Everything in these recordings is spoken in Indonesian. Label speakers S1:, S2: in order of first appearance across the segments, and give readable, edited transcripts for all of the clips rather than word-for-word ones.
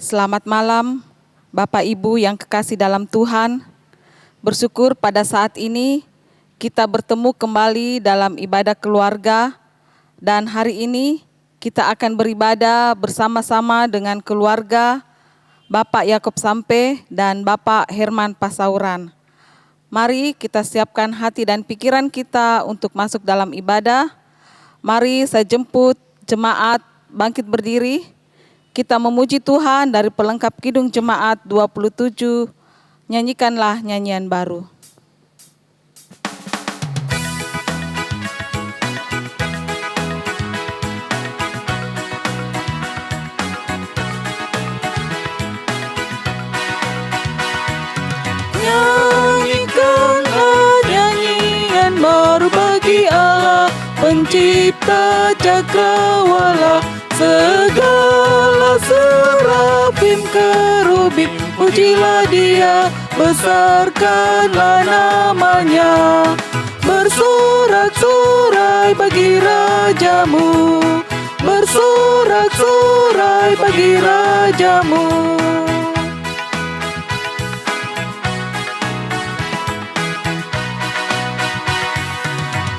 S1: Selamat malam, Bapak Ibu yang kekasih dalam Tuhan. Bersyukur pada saat ini kita bertemu kembali dalam ibadah keluarga, dan hari ini kita akan beribadah bersama-sama dengan keluarga Bapak Yakob Sampe dan Bapak Herman Pasauran. Mari kita siapkan hati dan pikiran kita untuk masuk dalam ibadah. Mari saya jemput jemaat bangkit berdiri. Kita memuji Tuhan dari pelengkap Kidung Jemaat 27, nyanyikanlah nyanyian baru.
S2: Nyanyikanlah nyanyian baru bagi Allah, pencipta cakrawala. Segala serafim kerubim, pujilah Dia, besarkanlah namanya. Bersorak-sorai bagi Rajamu, bersorak-sorai bagi Rajamu.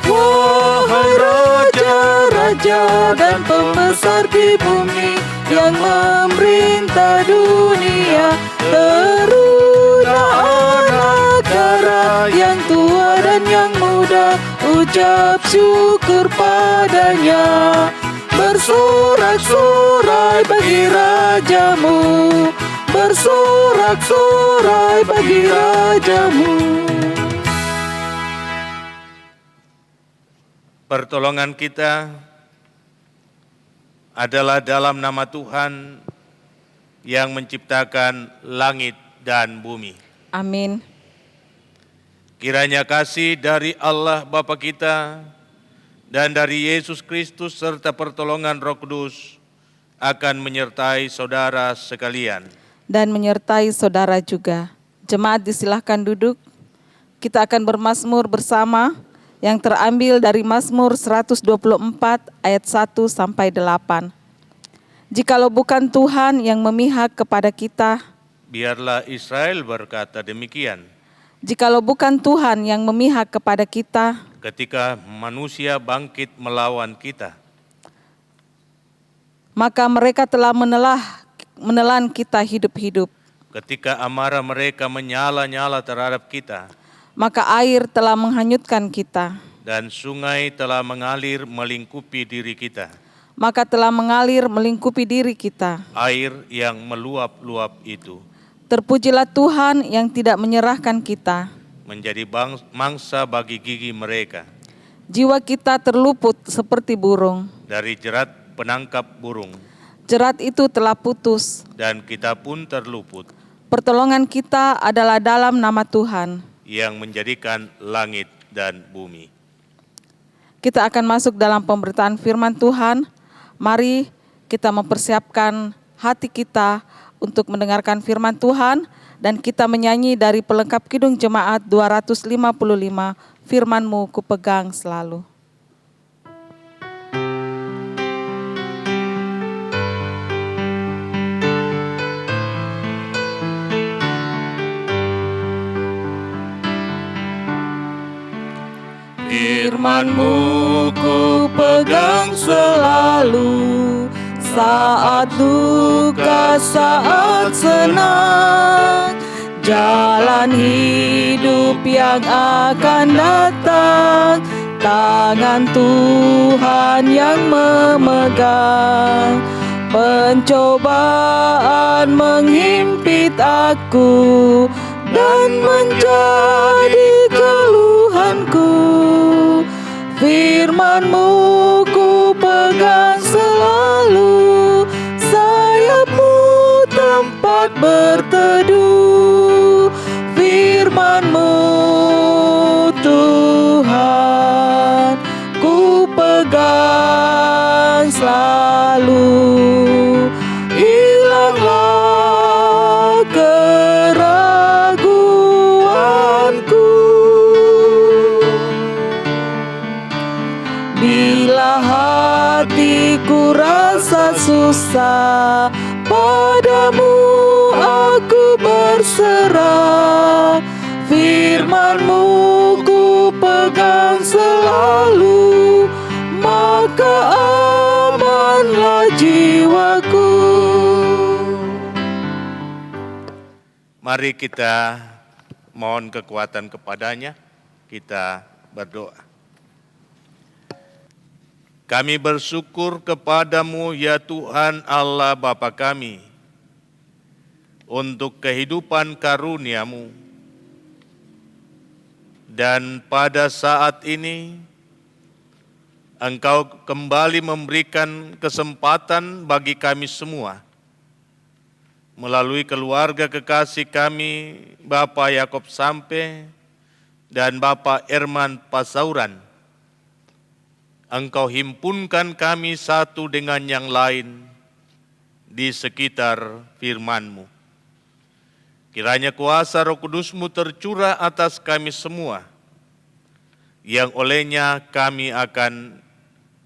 S2: Wahai raja-raja dan pembesar di bumi yang memerintah dunia, terulah anak dara yang tua dan yang muda, ucap syukur padanya. Bersorak-sorai bagi Rajamu, bersorak-sorai bagi Rajamu.
S3: Pertolongan kita adalah dalam nama Tuhan yang menciptakan langit dan bumi.
S1: Amin.
S3: Kiranya kasih dari Allah Bapa kita dan dari Yesus Kristus serta pertolongan Roh Kudus akan menyertai saudara sekalian.
S1: Dan menyertai saudara juga. Jemaat disilahkan duduk. Kita akan bermazmur bersama yang terambil dari Mazmur 124 ayat 1 sampai 8. Jikalau bukan Tuhan yang memihak kepada kita,
S3: biarlah Israel berkata demikian.
S1: Jikalau bukan Tuhan yang memihak kepada kita,
S3: ketika manusia bangkit melawan kita,
S1: maka mereka telah menelan kita hidup-hidup.
S3: Ketika amarah mereka menyala-nyala terhadap kita,
S1: maka air telah menghanyutkan kita,
S3: dan sungai telah mengalir melingkupi diri kita.
S1: Maka telah mengalir melingkupi diri kita
S3: air yang meluap-luap itu.
S1: Terpujilah Tuhan yang tidak menyerahkan kita
S3: menjadi mangsa bagi gigi mereka.
S1: Jiwa kita terluput seperti burung
S3: dari jerat penangkap burung.
S1: Jerat itu telah putus,
S3: dan kita pun terluput.
S1: Pertolongan kita adalah dalam nama Tuhan
S3: yang menjadikan langit dan bumi.
S1: Kita akan masuk dalam pemberitaan firman Tuhan. Mari kita mempersiapkan hati kita untuk mendengarkan firman Tuhan, dan kita menyanyi dari pelengkap Kidung Jemaat 255, Firman-Mu kupegang selalu.
S2: Firman-Mu ku pegang selalu, saat duka, saat senang, jalan hidup yang akan datang, tangan Tuhan yang memegang. Pencobaan menghimpit aku dan menjadi keluhanku. Firman-Mu ku pegang selalu, sayap-Mu tempat berteduh. Firman-Mu Tuhan ku pegang selalu. Hilanglah keraguanku bila hati dosa, padamu aku berserah. Firman-Mu ku pegang selalu, maka amanlah jiwaku.
S3: Mari kita mohon kekuatan kepada-Nya, kita berdoa. Kami bersyukur kepada-Mu ya Tuhan Allah Bapa kami, untuk kehidupan karunia-Mu. Dan pada saat ini, Engkau kembali memberikan kesempatan bagi kami semua, melalui keluarga kekasih kami, Bapak Yakob Sampe dan Bapak Herman Pasauran. Engkau himpunkan kami satu dengan yang lain di sekitar firman-Mu. Kiranya kuasa Roh Kudus-Mu tercurah atas kami semua, yang olehnya kami akan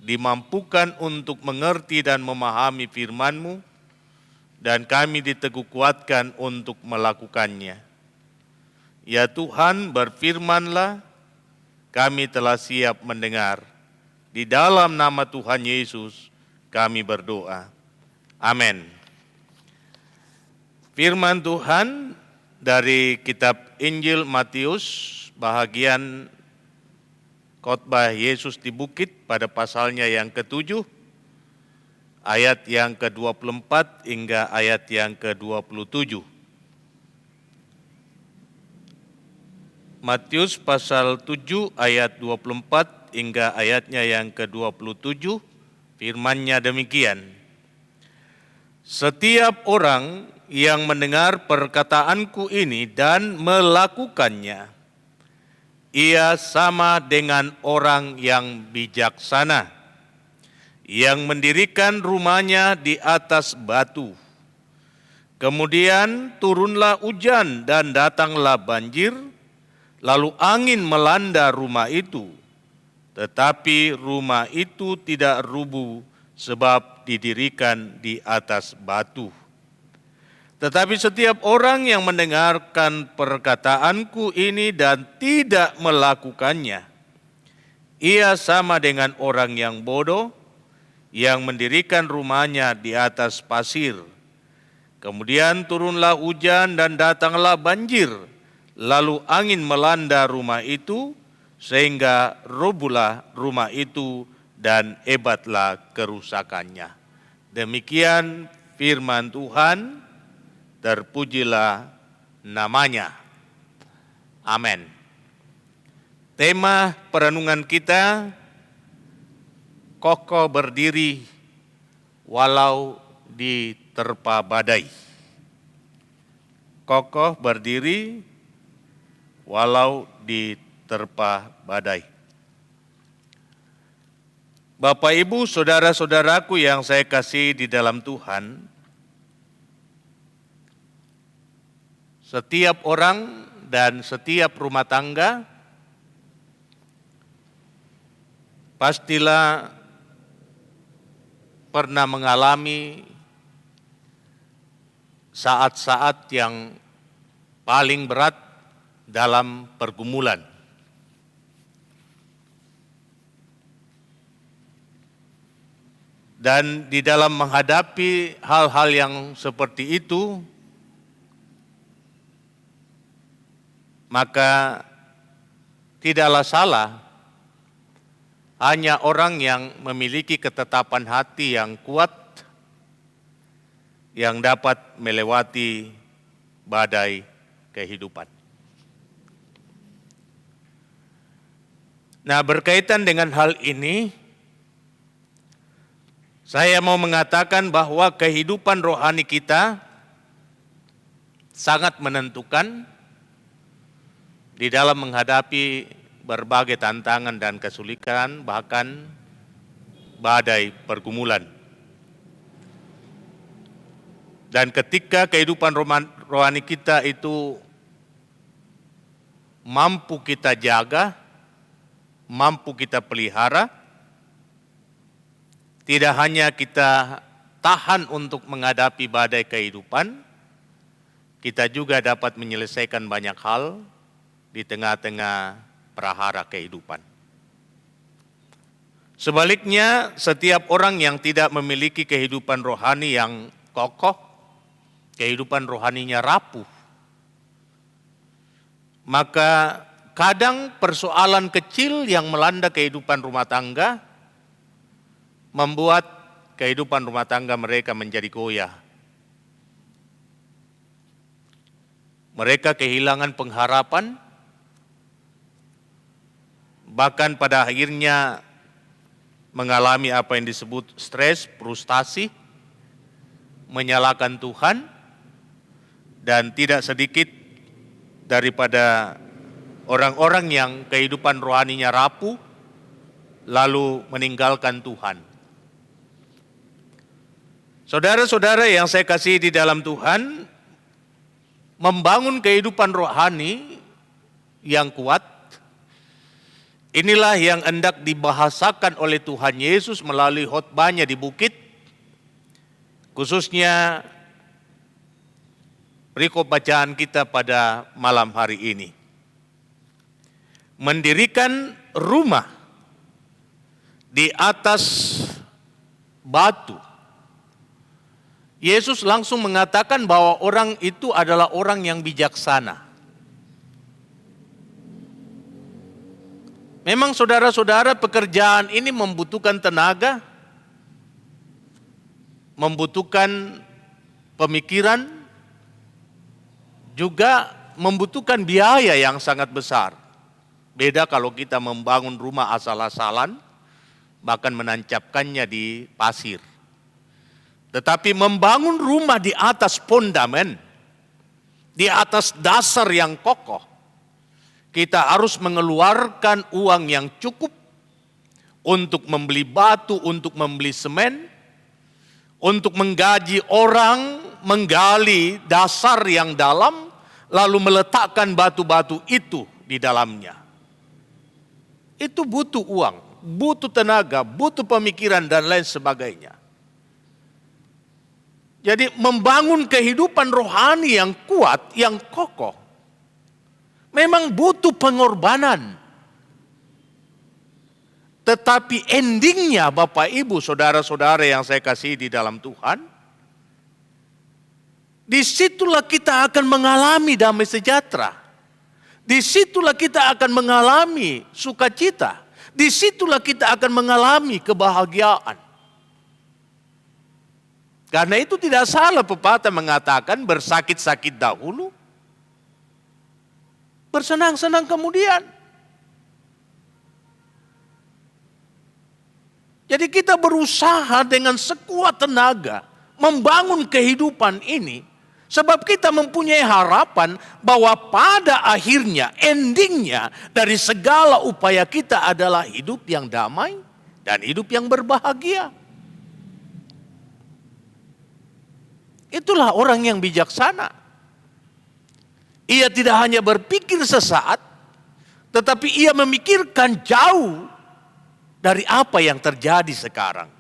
S3: dimampukan untuk mengerti dan memahami firman-Mu, dan kami diteguh kuatkan untuk melakukannya. Ya Tuhan, berfirman-Lah, kami telah siap mendengar. Di dalam nama Tuhan Yesus kami berdoa. Amin. Firman Tuhan dari kitab Injil Matius, bahagian khotbah Yesus di bukit pada pasalnya yang ke-7, ayat yang ke-24 hingga ayat yang ke-27. Matius pasal 7 ayat 24 hingga ayatnya yang ke-27, firman-Nya demikian. Setiap orang yang mendengar perkataanku ini dan melakukannya, ia sama dengan orang yang bijaksana, yang mendirikan rumahnya di atas batu. Kemudian turunlah hujan dan datanglah banjir, lalu angin melanda rumah itu. Tetapi rumah itu tidak rubuh sebab didirikan di atas batu. Tetapi setiap orang yang mendengarkan perkataanku ini dan tidak melakukannya, ia sama dengan orang yang bodoh, yang mendirikan rumahnya di atas pasir. Kemudian turunlah hujan dan datanglah banjir, lalu angin melanda rumah itu, sehingga robohlah rumah itu dan hebatlah kerusakannya. Demikian firman Tuhan, terpujilah namanya. Amin. Tema perenungan kita, kokoh berdiri walau diterpa badai. Kokoh berdiri walau diterpa badai. Bapak, Ibu, saudara-saudaraku yang saya kasih di dalam Tuhan, setiap orang dan setiap rumah tangga pastilah pernah mengalami saat-saat yang paling berat dalam pergumulan. Dan di dalam menghadapi hal-hal yang seperti itu, maka tidaklah salah hanya orang yang memiliki ketetapan hati yang kuat yang dapat melewati badai kehidupan. Nah, berkaitan dengan hal ini, saya mau mengatakan bahwa kehidupan rohani kita sangat menentukan di dalam menghadapi berbagai tantangan dan kesulitan, bahkan badai pergumulan. Dan ketika kehidupan rohani kita itu mampu kita jaga, mampu kita pelihara, tidak hanya kita tahan untuk menghadapi badai kehidupan, kita juga dapat menyelesaikan banyak hal di tengah-tengah prahara kehidupan. Sebaliknya, setiap orang yang tidak memiliki kehidupan rohani yang kokoh, kehidupan rohaninya rapuh, maka kadang persoalan kecil yang melanda kehidupan rumah tangga membuat kehidupan rumah tangga mereka menjadi goyah. Mereka kehilangan pengharapan, bahkan pada akhirnya mengalami apa yang disebut stres, frustasi, menyalahkan Tuhan, dan tidak sedikit daripada orang-orang yang kehidupan rohaninya rapuh, lalu meninggalkan Tuhan. Saudara-saudara yang saya kasihi di dalam Tuhan, membangun kehidupan rohani yang kuat, inilah yang hendak dibahasakan oleh Tuhan Yesus melalui khotbahnya di bukit, khususnya perikop bacaan kita pada malam hari ini. Mendirikan rumah di atas batu. Yesus langsung mengatakan bahwa orang itu adalah orang yang bijaksana. Memang saudara-saudara, pekerjaan ini membutuhkan tenaga, membutuhkan pemikiran, juga membutuhkan biaya yang sangat besar. Beda kalau kita membangun rumah asal-asalan, bahkan menancapkannya di pasir. Tetapi membangun rumah di atas fondamen, di atas dasar yang kokoh, kita harus mengeluarkan uang yang cukup untuk membeli batu, untuk membeli semen, untuk menggaji orang, menggali dasar yang dalam, lalu meletakkan batu-batu itu di dalamnya. Itu butuh uang, butuh tenaga, butuh pemikiran dan lain sebagainya. Jadi membangun kehidupan rohani yang kuat, yang kokoh, memang butuh pengorbanan. Tetapi endingnya Bapak Ibu, saudara-saudara yang saya kasihi di dalam Tuhan, disitulah kita akan mengalami damai sejahtera. Disitulah kita akan mengalami sukacita. Disitulah kita akan mengalami kebahagiaan. Karena itu tidak salah pepatah mengatakan bersakit-sakit dahulu, bersenang-senang kemudian. Jadi kita berusaha dengan sekuat tenaga membangun kehidupan ini, sebab kita mempunyai harapan bahwa pada akhirnya, endingnya dari segala upaya kita adalah hidup yang damai dan hidup yang berbahagia. Itulah orang yang bijaksana. Ia tidak hanya berpikir sesaat, tetapi ia memikirkan jauh dari apa yang terjadi sekarang.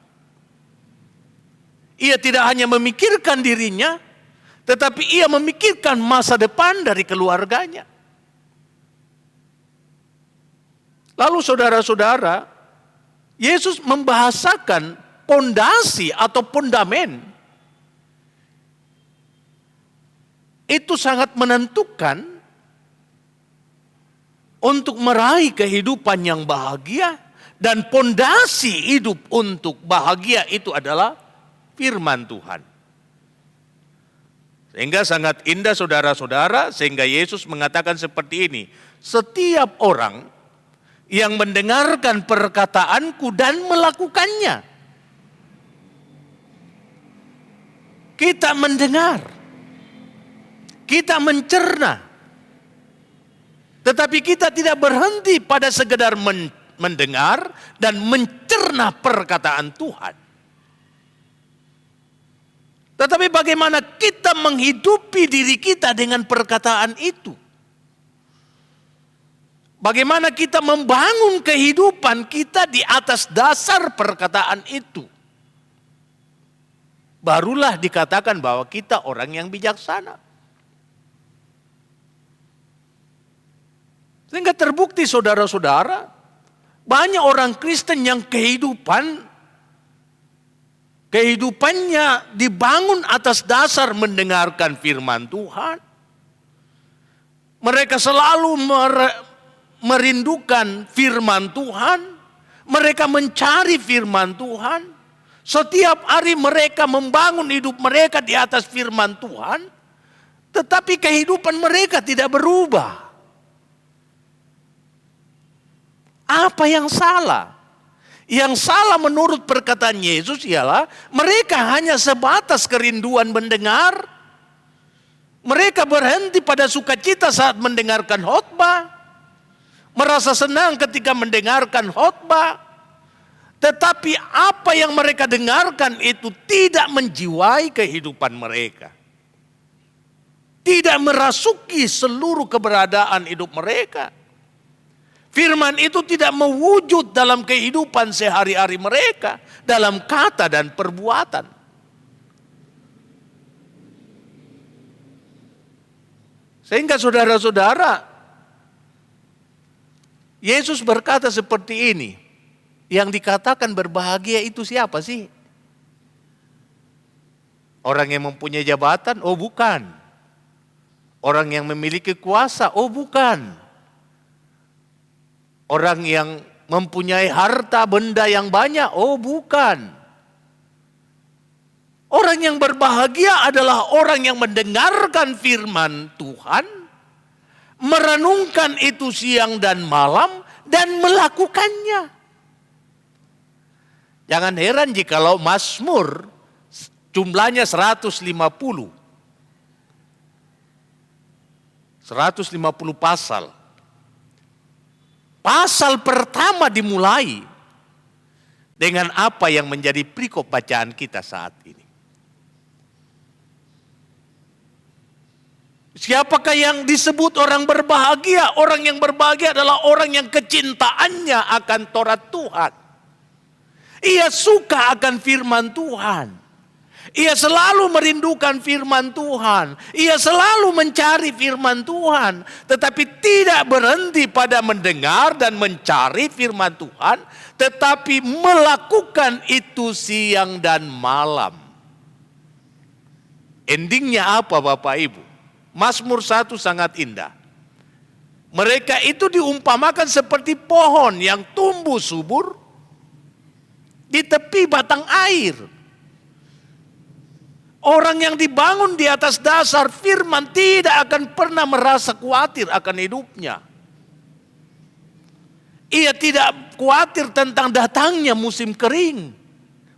S3: Ia tidak hanya memikirkan dirinya, tetapi ia memikirkan masa depan dari keluarganya. Lalu saudara-saudara, Yesus membahasakan pondasi atau fondamen. Itu sangat menentukan untuk meraih kehidupan yang bahagia, dan pondasi hidup untuk bahagia itu adalah firman Tuhan. Sehingga sangat indah saudara-saudara, sehingga Yesus mengatakan seperti ini, setiap orang yang mendengarkan perkataanku dan melakukannya. Kita mendengar. Kita mencerna, tetapi kita tidak berhenti pada sekedar mendengar dan mencerna perkataan Tuhan. Tetapi bagaimana kita menghidupi diri kita dengan perkataan itu? Bagaimana kita membangun kehidupan kita di atas dasar perkataan itu? barulah dikatakan bahwa kita orang yang bijaksana. Sehingga terbukti saudara-saudara, banyak orang Kristen yang kehidupannya dibangun atas dasar mendengarkan firman Tuhan. Mereka selalu merindukan firman Tuhan. Mereka mencari firman Tuhan. Setiap hari mereka membangun hidup mereka di atas firman Tuhan. Tetapi kehidupan mereka tidak berubah. Apa yang salah? Yang salah menurut perkataan Yesus ialah mereka hanya sebatas kerinduan mendengar. Mereka berhenti pada sukacita saat mendengarkan khotbah. Merasa senang ketika mendengarkan khotbah. Tetapi apa yang mereka dengarkan itu tidak menjiwai kehidupan mereka. Tidak merasuki seluruh keberadaan hidup mereka. Firman itu tidak mewujud dalam kehidupan sehari-hari mereka, dalam kata dan perbuatan. Sehingga saudara-saudara, Yesus berkata seperti ini, yang dikatakan berbahagia itu siapa sih? Orang yang mempunyai jabatan? Oh bukan. Orang yang memiliki kuasa? Oh bukan. Orang yang mempunyai harta benda yang banyak? Oh bukan. Orang yang berbahagia adalah orang yang mendengarkan firman Tuhan, merenungkan itu siang dan malam, dan melakukannya. Jangan heran jikalau Mazmur jumlahnya 150 pasal. Pasal pertama dimulai dengan apa yang menjadi perikop bacaan kita saat ini. Siapakah yang disebut orang berbahagia? Orang yang berbahagia adalah orang yang kecintaannya akan Taurat Tuhan. Ia suka akan firman Tuhan. Ia selalu merindukan firman Tuhan. Ia selalu mencari firman Tuhan. Tetapi tidak berhenti pada mendengar dan mencari firman Tuhan. Tetapi melakukan itu siang dan malam. Endingnya apa Bapak Ibu? Mazmur 1 sangat indah. Mereka itu diumpamakan seperti pohon yang tumbuh subur di tepi batang air. Orang yang dibangun di atas dasar firman tidak akan pernah merasa khawatir akan hidupnya. Ia tidak khawatir tentang datangnya musim kering,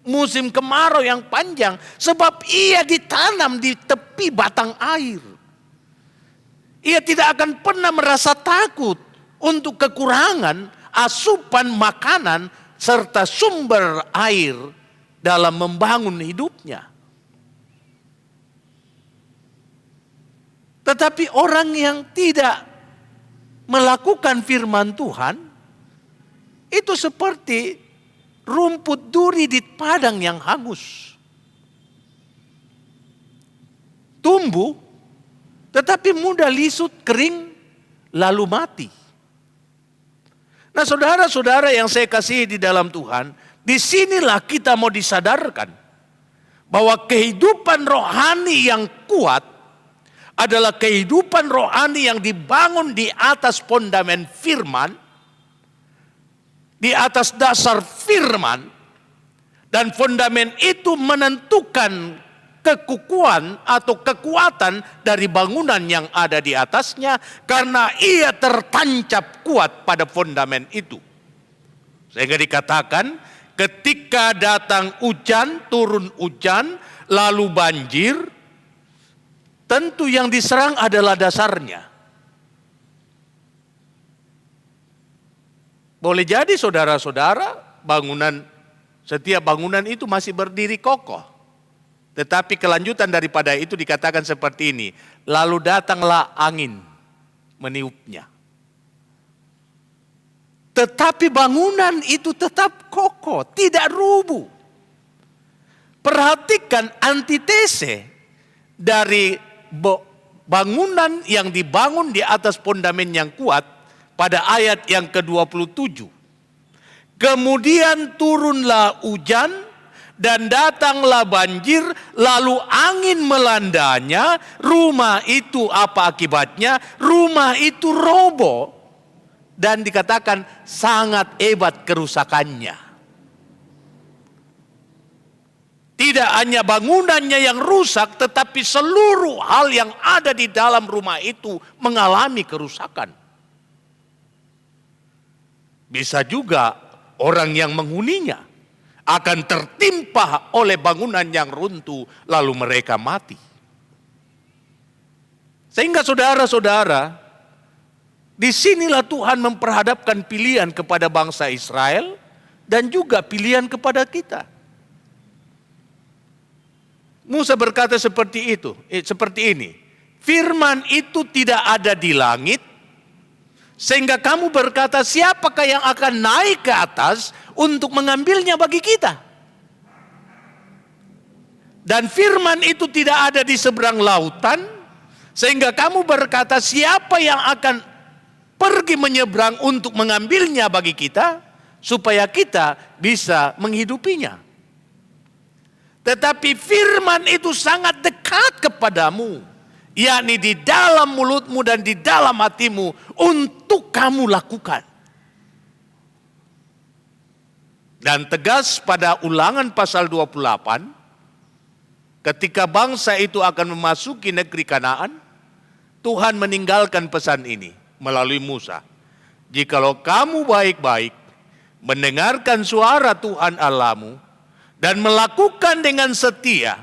S3: musim kemarau yang panjang, sebab ia ditanam di tepi batang air. Ia tidak akan pernah merasa takut untuk kekurangan asupan makanan serta sumber air dalam membangun hidupnya. Tetapi orang yang tidak melakukan firman Tuhan, itu seperti rumput duri di padang yang hangus. Tumbuh, tetapi mudah lisut, kering, lalu mati. Nah saudara-saudara yang saya kasihi di dalam Tuhan, disinilah kita mau disadarkan bahwa kehidupan rohani yang kuat adalah kehidupan rohani yang dibangun di atas fondamen firman, di atas dasar firman, dan fondamen itu menentukan kekukuhan atau kekuatan dari bangunan yang ada di atasnya karena ia tertancap kuat pada fondamen itu. Sehingga dikatakan ketika datang hujan, turun hujan, lalu banjir, tentu yang diserang adalah dasarnya. Boleh jadi saudara-saudara, setiap bangunan itu masih berdiri kokoh. Tetapi kelanjutan daripada itu dikatakan seperti ini. Lalu datanglah angin meniupnya. Tetapi bangunan itu tetap kokoh, tidak rubuh. Perhatikan antitese dari bangunan yang dibangun di atas fondamen yang kuat pada ayat yang ke-27. Kemudian turunlah hujan dan datanglah banjir, lalu angin melandanya. Rumah itu apa akibatnya? Rumah itu roboh dan dikatakan sangat hebat kerusakannya. Tidak hanya bangunannya yang rusak, tetapi seluruh hal yang ada di dalam rumah itu mengalami kerusakan. Bisa juga orang yang menghuninya akan tertimpa oleh bangunan yang runtuh, lalu mereka mati. Sehingga saudara-saudara, disinilah Tuhan memperhadapkan pilihan kepada bangsa Israel dan juga pilihan kepada kita. Musa berkata seperti ini, firman itu tidak ada di langit, sehingga kamu berkata siapakah yang akan naik ke atas untuk mengambilnya bagi kita. Dan firman itu tidak ada di seberang lautan, sehingga kamu berkata siapa yang akan pergi menyeberang untuk mengambilnya bagi kita, supaya kita bisa menghidupinya. Tetapi firman itu sangat dekat kepadamu, yakni di dalam mulutmu dan di dalam hatimu untuk kamu lakukan. Dan tegas pada Ulangan pasal 28, ketika bangsa itu akan memasuki negeri Kanaan, Tuhan meninggalkan pesan ini melalui Musa. Jikalau kamu baik-baik mendengarkan suara Tuhan Allahmu dan melakukan dengan setia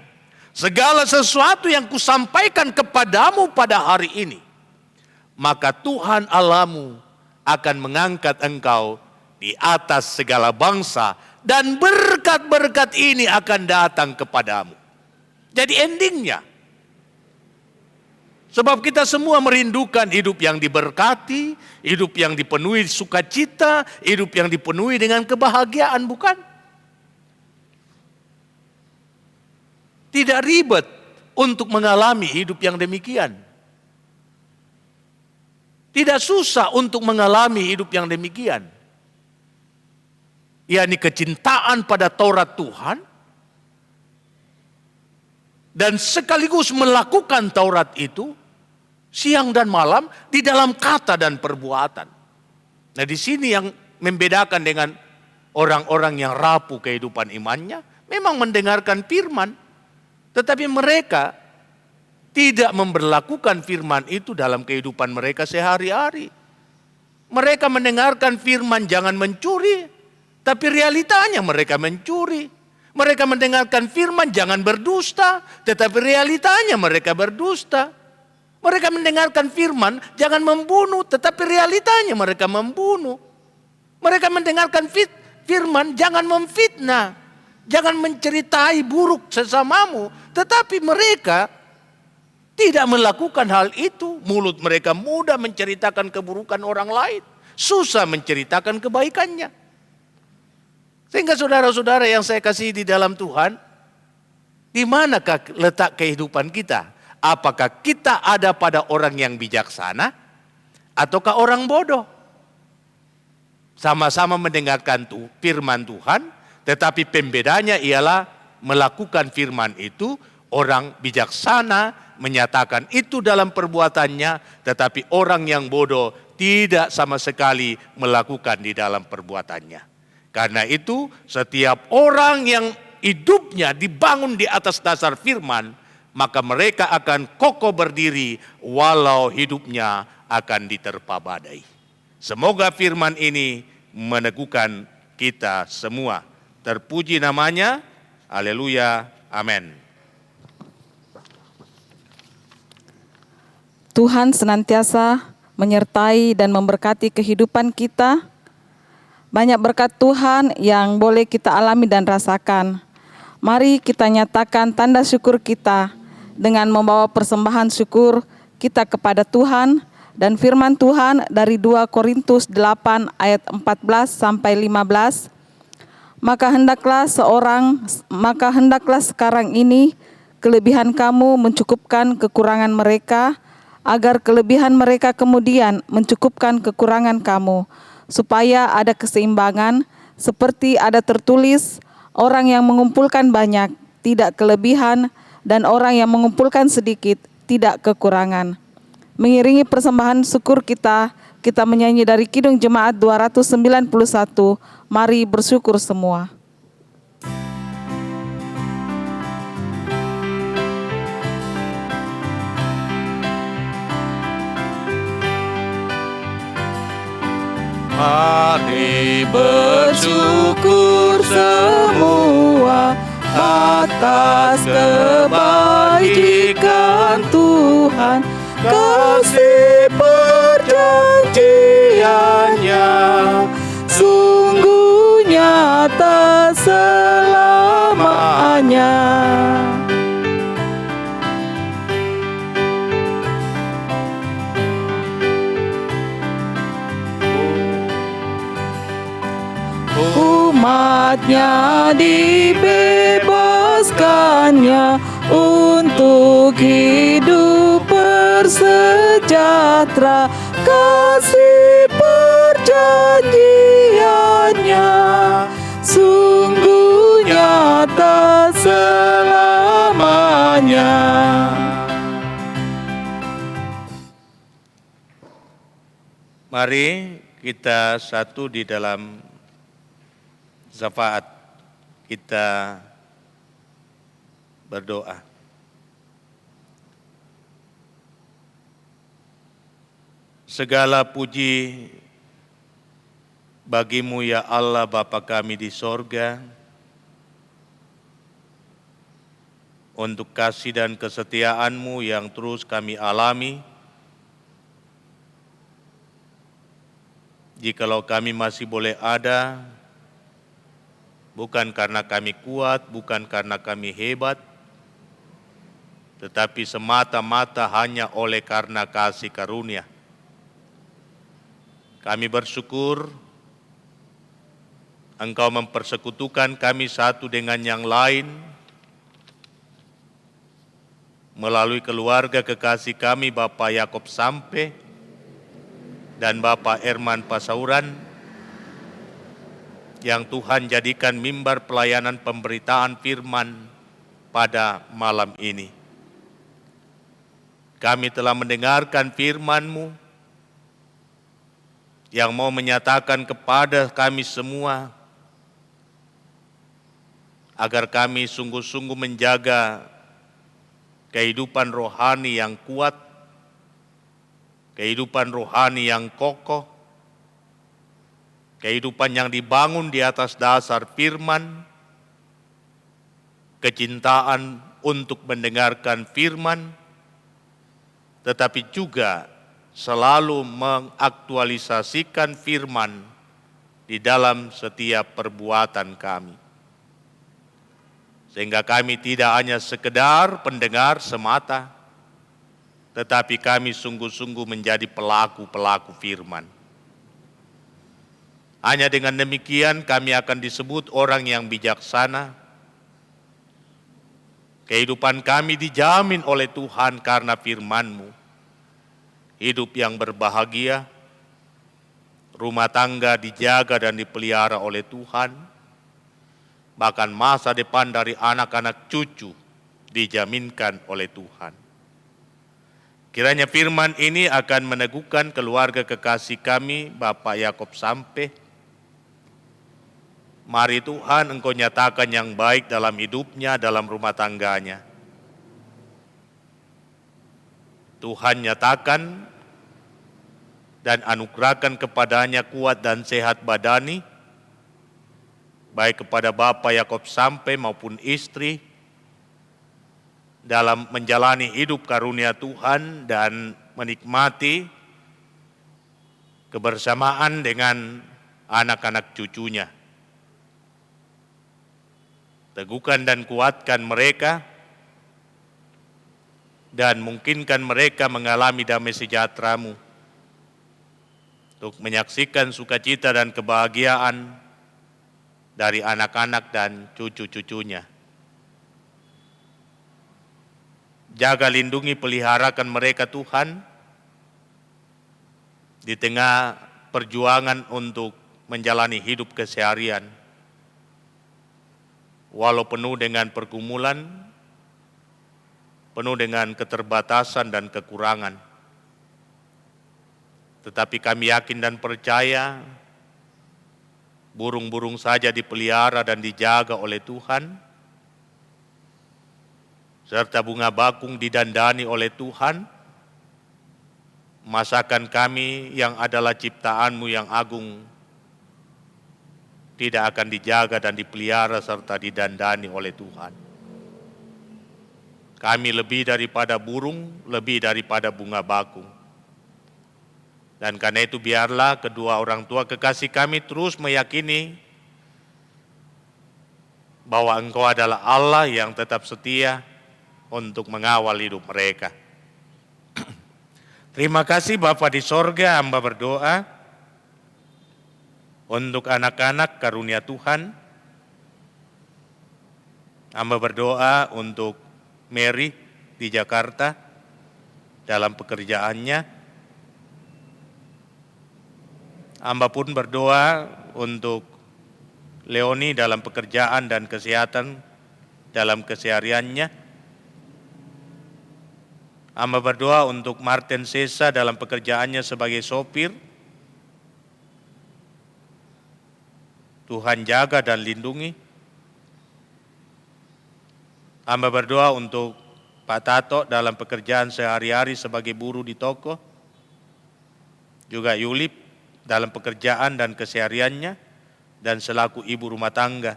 S3: segala sesuatu yang kusampaikan kepadamu pada hari ini, maka Tuhan Allahmu akan mengangkat engkau di atas segala bangsa dan berkat-berkat ini akan datang kepadamu. Jadi endingnya, sebab kita semua merindukan hidup yang diberkati, hidup yang dipenuhi sukacita, hidup yang dipenuhi dengan kebahagiaan, bukan? Tidak ribet untuk mengalami hidup yang demikian. Tidak susah untuk mengalami hidup yang demikian. yakni kecintaan pada Taurat Tuhan, dan sekaligus melakukan Taurat itu siang dan malam di dalam kata dan perbuatan. Nah, di sini yang membedakan dengan orang-orang yang rapuh kehidupan imannya, memang mendengarkan firman, tetapi mereka tidak memberlakukan firman itu dalam kehidupan mereka sehari-hari. Mereka mendengarkan firman jangan mencuri, tapi realitanya mereka mencuri. Mereka mendengarkan firman jangan berdusta, tetapi realitanya mereka berdusta. Mereka mendengarkan firman jangan membunuh, tetapi realitanya mereka membunuh. Mereka mendengarkan firman jangan memfitnah, jangan menceritai buruk sesamamu, tetapi mereka tidak melakukan hal itu. Mulut mereka mudah menceritakan keburukan orang lain, susah menceritakan kebaikannya. Sehingga saudara-saudara yang saya kasih di dalam Tuhan, di manakah letak kehidupan kita? Apakah kita ada pada orang yang bijaksana ataukah orang bodoh? Sama-sama mendengarkan firman Tuhan, tetapi pembedanya ialah melakukan firman itu. Orang bijaksana menyatakan itu dalam perbuatannya, tetapi orang yang bodoh tidak sama sekali melakukan di dalam perbuatannya. Karena itu setiap orang yang hidupnya dibangun di atas dasar firman, maka mereka akan kokoh berdiri walau hidupnya akan diterpa badai. Semoga firman ini meneguhkan kita semua. Terpuji namanya. Haleluya. Amin.
S1: Tuhan senantiasa menyertai dan memberkati kehidupan kita. Banyak berkat Tuhan yang boleh kita alami dan rasakan. Mari kita nyatakan tanda syukur kita dengan membawa persembahan syukur kita kepada Tuhan, dan firman Tuhan dari 2 Korintus 8 ayat 14 sampai 15. maka hendaklah sekarang ini kelebihan kamu mencukupkan kekurangan mereka, agar kelebihan mereka kemudian mencukupkan kekurangan kamu, supaya ada keseimbangan, seperti ada tertulis, orang yang mengumpulkan banyak tidak kelebihan, dan orang yang mengumpulkan sedikit tidak kekurangan. Mengiringi persembahan syukur kita menyanyi dari Kidung Jemaat 291, mari bersyukur semua.
S2: Mari bersyukur semua atas kebajikan Tuhan, kasih perjanjiannya sungguh nyata selamanya. Umatnya dibebaskannya untuk hidup bersejahtera, kasih perjanjiannya sungguh nyata selamanya.
S3: Mari kita satu di dalam syafaat, kita berdoa. Segala puji bagimu ya Allah Bapa kami di sorga, untuk kasih dan kesetiaan-Mu yang terus kami alami. Jikalau kami masih boleh ada, bukan karena kami kuat, bukan karena kami hebat, tetapi semata-mata hanya oleh karena kasih karunia. Kami bersyukur Engkau mempersekutukan kami satu dengan yang lain melalui keluarga kekasih kami Bapak Yakob Sampe dan Bapak Herman Pasauran, yang Tuhan jadikan mimbar pelayanan pemberitaan firman pada malam ini. Kami telah mendengarkan firman-Mu yang mau menyatakan kepada kami semua agar kami sungguh-sungguh menjaga kehidupan rohani yang kuat, kehidupan rohani yang kokoh, kehidupan yang dibangun di atas dasar firman, kecintaan untuk mendengarkan firman, tetapi juga selalu mengaktualisasikan firman di dalam setiap perbuatan kami. Sehingga kami tidak hanya sekedar pendengar semata, tetapi kami sungguh-sungguh menjadi pelaku-pelaku firman. Hanya dengan demikian kami akan disebut orang yang bijaksana. Kehidupan kami dijamin oleh Tuhan karena firman-Mu. Hidup yang berbahagia, rumah tangga dijaga dan dipelihara oleh Tuhan, bahkan masa depan dari anak-anak cucu dijaminkan oleh Tuhan. Kiranya firman ini akan meneguhkan keluarga kekasih kami, Bapak Yakob Sampe. Mari Tuhan Engkau nyatakan yang baik dalam hidupnya, dalam rumah tangganya. Tuhan nyatakan dan anugerahkan kepadanya kuat dan sehat badani, baik kepada Bapak Yakob Sampe maupun istri, dalam menjalani hidup karunia Tuhan dan menikmati kebersamaan dengan anak-anak cucunya. Teguhkan dan kuatkan mereka, dan mungkinkan mereka mengalami damai sejahtera-Mu, untuk menyaksikan sukacita dan kebahagiaan dari anak-anak dan cucu-cucunya. Jaga, lindungi, peliharakan mereka Tuhan di tengah perjuangan untuk menjalani hidup keseharian. Walau penuh dengan pergumulan, penuh dengan keterbatasan dan kekurangan. Tetapi kami yakin dan percaya burung-burung saja dipelihara dan dijaga oleh Tuhan, serta bunga bakung didandani oleh Tuhan. Masakan kami yang adalah ciptaan-Mu yang agung tidak akan dijaga dan dipelihara serta didandani oleh Tuhan. Kami lebih daripada burung, lebih daripada bunga bakung. Dan karena itu biarlah kedua orang tua kekasih kami terus meyakini bahwa Engkau adalah Allah yang tetap setia untuk mengawal hidup mereka. Terima kasih Bapa di sorga, hamba berdoa untuk anak-anak karunia Tuhan. Hamba berdoa untuk Mary di Jakarta dalam pekerjaannya. Hamba pun berdoa untuk Leoni dalam pekerjaan dan kesehatan dalam kesehariannya. Hamba berdoa untuk Martin Sesa dalam pekerjaannya sebagai sopir. Tuhan jaga dan lindungi. Hamba berdoa untuk Pak Tato dalam pekerjaan sehari-hari sebagai buruh di toko. Juga Yulip dalam pekerjaan dan kesehariannya dan selaku ibu rumah tangga.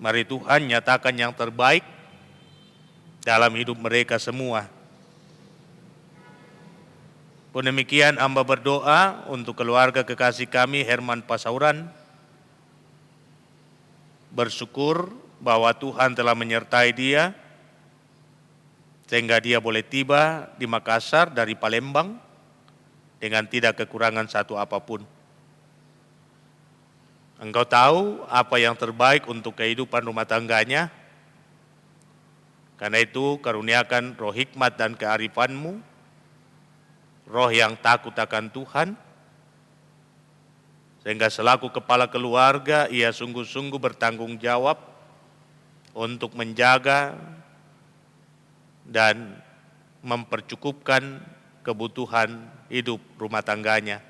S3: Mari Tuhan nyatakan yang terbaik dalam hidup mereka semua. Pun demikian hamba berdoa untuk keluarga kekasih kami Herman Pasauran. Bersyukur bahwa Tuhan telah menyertai dia sehingga dia boleh tiba di Makassar dari Palembang dengan tidak kekurangan satu apapun. Engkau tahu apa yang terbaik untuk kehidupan rumah tangganya. Karena itu karuniakan roh hikmat dan kearifan-Mu, roh yang takut akan Tuhan, sehingga selaku kepala keluarga ia sungguh-sungguh bertanggung jawab untuk menjaga dan mempercukupkan kebutuhan hidup rumah tangganya.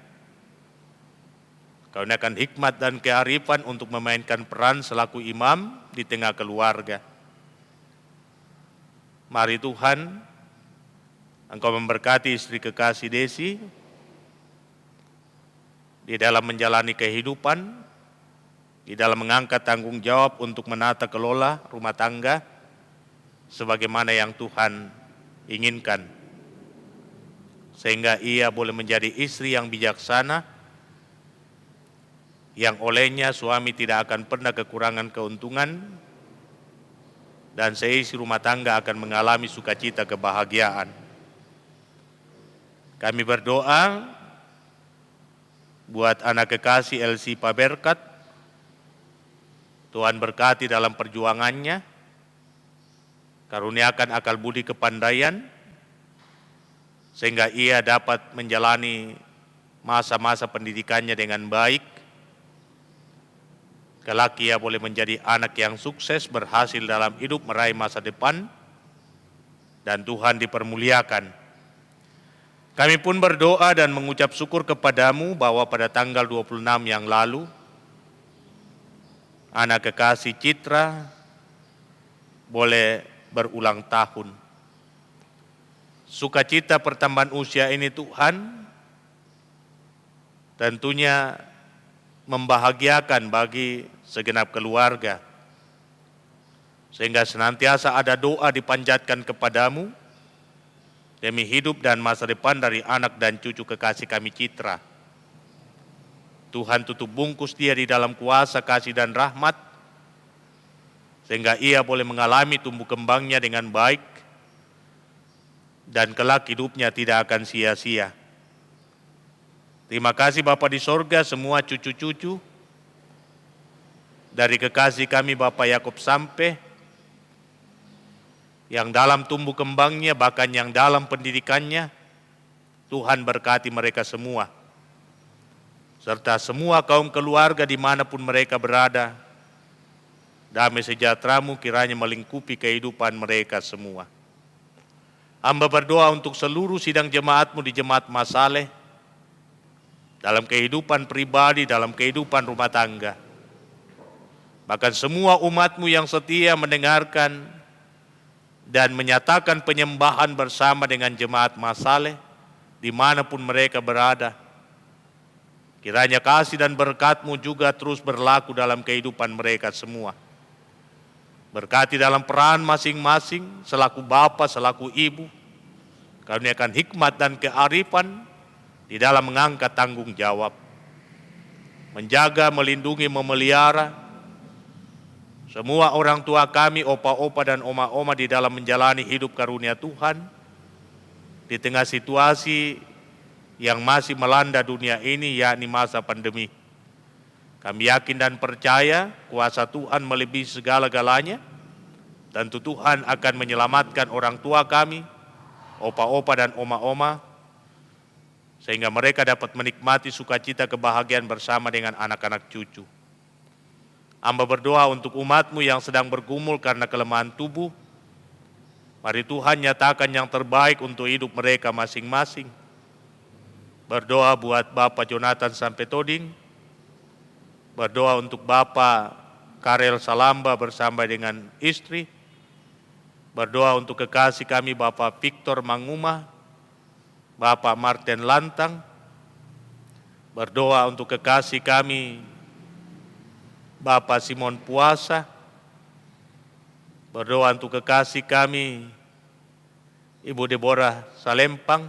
S3: Karuniakan hikmat dan kearifan untuk memainkan peran selaku imam di tengah keluarga. Mari Tuhan, Engkau memberkati istri kekasih Desi di dalam menjalani kehidupan, di dalam mengangkat tanggung jawab untuk menata kelola rumah tangga sebagaimana yang Tuhan inginkan. Sehingga ia boleh menjadi istri yang bijaksana, yang olehnya suami tidak akan pernah kekurangan keuntungan, dan seisi rumah tangga akan mengalami sukacita kebahagiaan. Kami berdoa buat anak kekasih Elsie Paberkat. Tuhan berkati dalam perjuangannya, karuniakan akal budi kepandaian, sehingga ia dapat menjalani masa-masa pendidikannya dengan baik. Kelak ia boleh menjadi anak yang sukses, berhasil dalam hidup, meraih masa depan, dan Tuhan dipermuliakan. Kami pun berdoa dan mengucap syukur kepadamu bahwa pada tanggal 26 yang lalu, anak kekasih Citra boleh berulang tahun. Sukacita pertambahan usia ini Tuhan tentunya membahagiakan bagi segenap keluarga, sehingga senantiasa ada doa dipanjatkan kepadamu demi hidup dan masa depan dari anak dan cucu kekasih kami Citra. Tuhan tutup bungkus dia di dalam kuasa kasih dan rahmat, sehingga ia boleh mengalami tumbuh kembangnya dengan baik, dan kelak hidupnya tidak akan sia-sia. Terima kasih Bapa di sorga, semua cucu-cucu dari kekasih kami Bapak Yakob sampai yang dalam tumbuh kembangnya, bahkan yang dalam pendidikannya, Tuhan berkati mereka semua. Serta semua kaum keluarga dimanapun mereka berada, damai sejahtera-Mu kiranya melingkupi kehidupan mereka semua. Hamba berdoa untuk seluruh sidang jemaat-Mu di Jemaat Masaleh, dalam kehidupan pribadi, dalam kehidupan rumah tangga. Bahkan semua umat-Mu yang setia mendengarkan dan menyatakan penyembahan bersama dengan Jemaat Masaleh, dimanapun mereka berada. Kiranya kasih dan berkat-Mu juga terus berlaku dalam kehidupan mereka semua. Berkati dalam peran masing-masing, selaku bapa, selaku ibu, karuniakan hikmat dan kearifan di dalam mengangkat tanggung jawab. Menjaga, melindungi, memelihara semua orang tua kami, opa-opa dan oma-oma di dalam menjalani hidup karunia Tuhan, di tengah situasi yang masih melanda dunia ini, yakni masa pandemi. Kami yakin dan percaya kuasa Tuhan melebihi segala-galanya. Tentu Tuhan akan menyelamatkan orang tua kami, opa-opa dan oma-oma, sehingga mereka dapat menikmati sukacita kebahagiaan bersama dengan anak-anak cucu. Hamba berdoa untuk umat-Mu yang sedang bergumul karena kelemahan tubuh. Mari Tuhan nyatakan yang terbaik untuk hidup mereka masing-masing. Berdoa buat Bapak Jonathan Sampetoding. Berdoa untuk Bapak Karel Salamba bersama dengan istri. Berdoa untuk kekasih kami Bapak Victor Manguma, Bapak Martin Lantang. Berdoa untuk kekasih kami Bapak Simon Puasa. Berdoa untuk kekasih kami Ibu Deborah Salempang.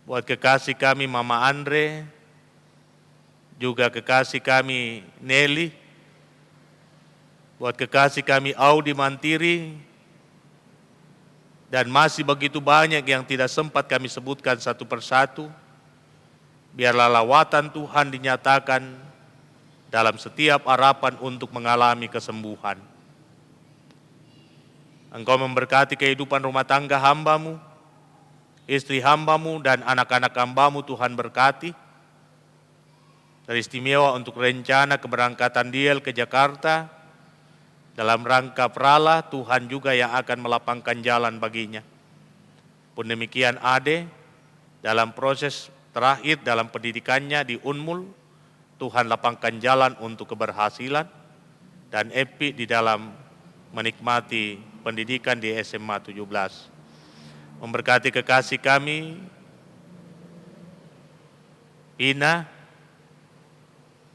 S3: Buat kekasih kami Mama Andre, juga kekasih kami Nelly. Buat kekasih kami Audi Mantiri. Dan masih begitu banyak yang tidak sempat kami sebutkan satu persatu. Biarlah lawatan Tuhan dinyatakan dalam setiap harapan untuk mengalami kesembuhan. Engkau memberkati kehidupan rumah tangga hamba-Mu, istri hamba-Mu dan anak-anak hamba-Mu Tuhan berkati. Teristimewa untuk rencana keberangkatan Diel ke Jakarta, dalam rangka Prala, Tuhan juga yang akan melapangkan jalan baginya. Pun demikian Ade, dalam proses terakhir dalam pendidikannya di Unmul, Tuhan lapangkan jalan untuk keberhasilan, dan Epi di dalam menikmati pendidikan di SMA 17. Memberkati kekasih kami, Ina,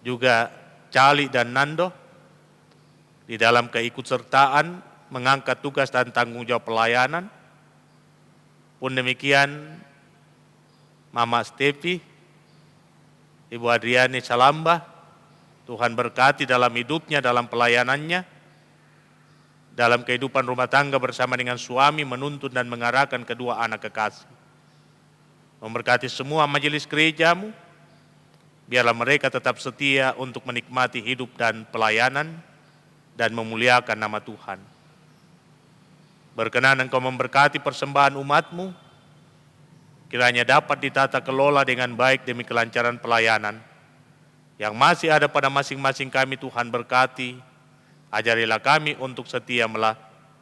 S3: juga Cali dan Nando, di dalam keikutsertaan mengangkat tugas dan tanggung jawab pelayanan. Pun demikian Mama Stepi, Ibu Adriani Salamba, Tuhan berkati dalam hidupnya, dalam pelayanannya, dalam kehidupan rumah tangga bersama dengan suami, menuntun dan mengarahkan kedua anak kekasih. Memberkati semua majelis gereja-Mu, biarlah mereka tetap setia untuk menikmati hidup dan pelayanan dan memuliakan nama Tuhan. Berkenan Engkau memberkati persembahan umat-Mu, kiranya dapat ditata kelola dengan baik demi kelancaran pelayanan. Yang masih ada pada masing-masing kami Tuhan berkati, ajarilah kami untuk setia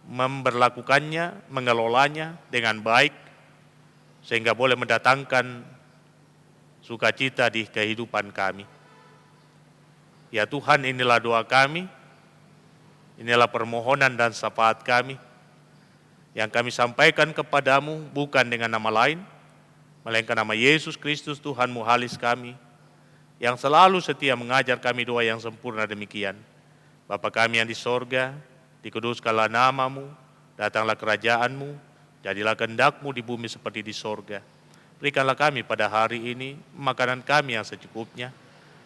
S3: memberlakukannya, mengelolanya dengan baik, sehingga boleh mendatangkan sukacita di kehidupan kami. Ya Tuhan, inilah doa kami, inilah permohonan dan syafaat kami, yang kami sampaikan kepadamu bukan dengan nama lain, melainkan nama Yesus Kristus Tuhan Muhalis kami, yang selalu setia mengajar kami doa yang sempurna demikian. Bapa kami yang di sorga, dikuduskanlah nama-Mu, datanglah kerajaan-Mu, jadilah kehendak-Mu di bumi seperti di sorga. Berikanlah kami pada hari ini makanan kami yang secukupnya,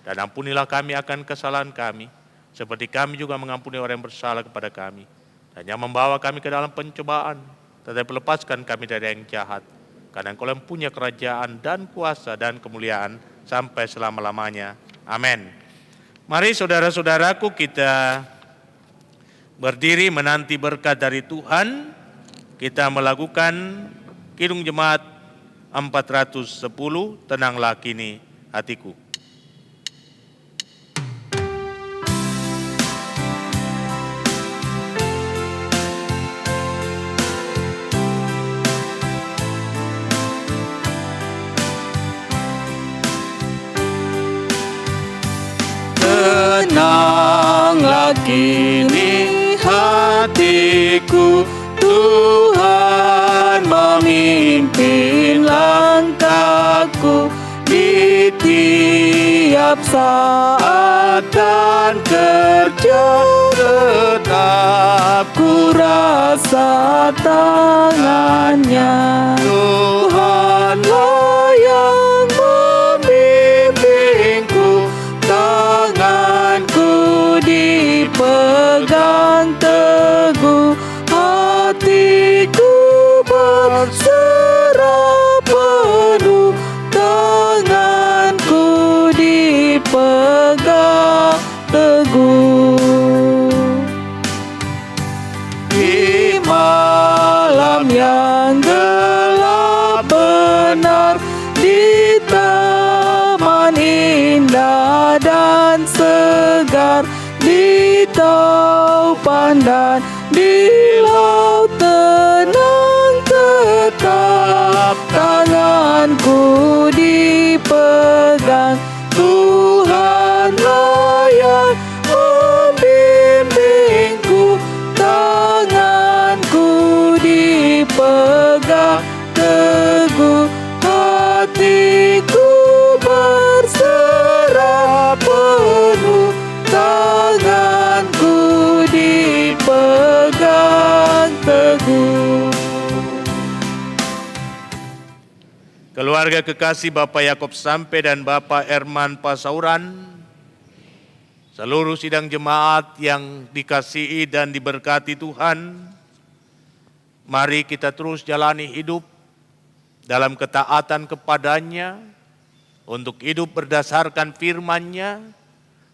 S3: dan ampunilah kami akan kesalahan kami, seperti kami juga mengampuni orang yang bersalah kepada kami. Dan yang membawa kami ke dalam pencobaan, tetapi lepaskan kami dari yang jahat. Karena Engkau yang punya kerajaan dan kuasa dan kemuliaan sampai selama-lamanya. Amin. Mari saudara-saudaraku kita berdiri menanti berkat dari Tuhan. Kita melakukan Kidung Jemaat 410, Tenanglah Kini Hatiku.
S2: Tenanglah kini hatiku, Tuhan memimpin langkahku di tiap saat dan kerja tetap ku rasa tangannya. Tuhanlah yang membimbingku, tanganku dipegang teguh, hatiku berserah penuh, tanganku dipegang teguh. Di malam yang gelap benar, di taman indah dan segar, di taupan dan di laut tenang tetap, tanganku dipegang, Tuhanlah yang membimbingku, tanganku dipegang teguh, hatiku berserah penuh, tanganku dipegang teguh.
S3: Keluarga kekasih Bapak Yakob Sampe dan Bapak Herman Pasauran, seluruh sidang jemaat yang dikasihi dan diberkati Tuhan, mari kita terus jalani hidup dalam ketaatan kepadanya, untuk hidup berdasarkan firman-Nya,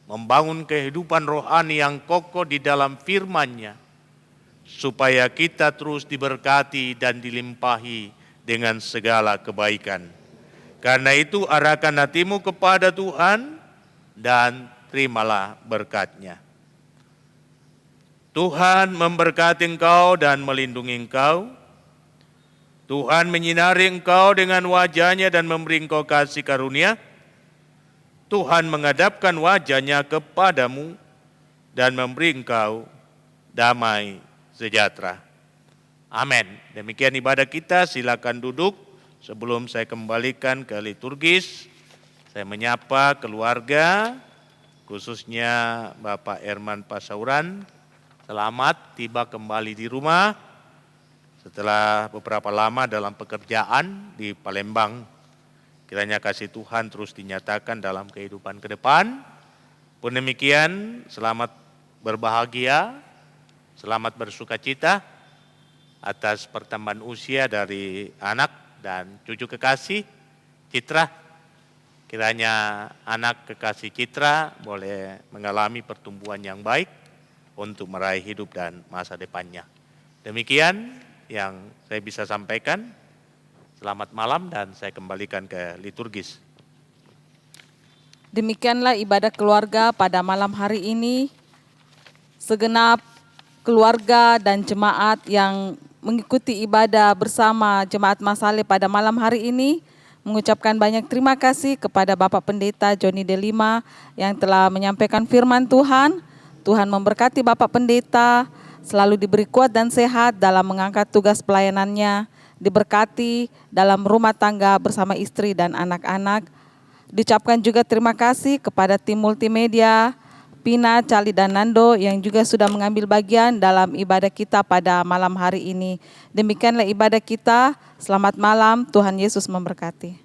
S3: membangun kehidupan rohani yang kokoh di dalam firman-Nya, supaya kita terus diberkati dan dilimpahi dengan segala kebaikan. Karena itu arahkan hatimu kepada Tuhan dan terimalah berkat-Nya. Tuhan memberkati engkau dan melindungi engkau. Tuhan menyinari engkau dengan wajah-Nya dan memberi engkau kasih karunia. Tuhan menghadapkan wajah-Nya kepadamu dan memberi engkau damai sejahtera. Amin. Demikian ibadah kita, silakan duduk. Sebelum saya kembalikan ke liturgis, saya menyapa keluarga, khususnya Bapak Herman Pasauran. Selamat tiba kembali di rumah setelah beberapa lama dalam pekerjaan di Palembang. Kiranya kasih Tuhan terus dinyatakan dalam kehidupan ke depan. Pun demikian, selamat berbahagia, selamat bersukacita atas pertambahan usia dari anak dan cucu kekasih Citra. Kiranya anak kekasih Citra boleh mengalami pertumbuhan yang baik untuk meraih hidup dan masa depannya. Demikian yang saya bisa sampaikan. Selamat malam dan saya kembalikan ke liturgis.
S1: Demikianlah ibadah keluarga pada malam hari ini. Segenap keluarga dan jemaat yang mengikuti ibadah bersama Jemaat Masale pada malam hari ini mengucapkan banyak terima kasih kepada Bapak Pendeta Joni Delima yang telah menyampaikan firman Tuhan. Tuhan memberkati Bapak Pendeta, selalu diberi kuat dan sehat dalam mengangkat tugas pelayanannya, diberkati dalam rumah tangga bersama istri dan anak-anak. Diucapkan juga terima kasih kepada tim multimedia, Pina, Cali, dan Nando yang juga sudah mengambil bagian dalam ibadah kita pada malam hari ini. Demikianlah ibadah kita. Selamat malam, Tuhan Yesus memberkati.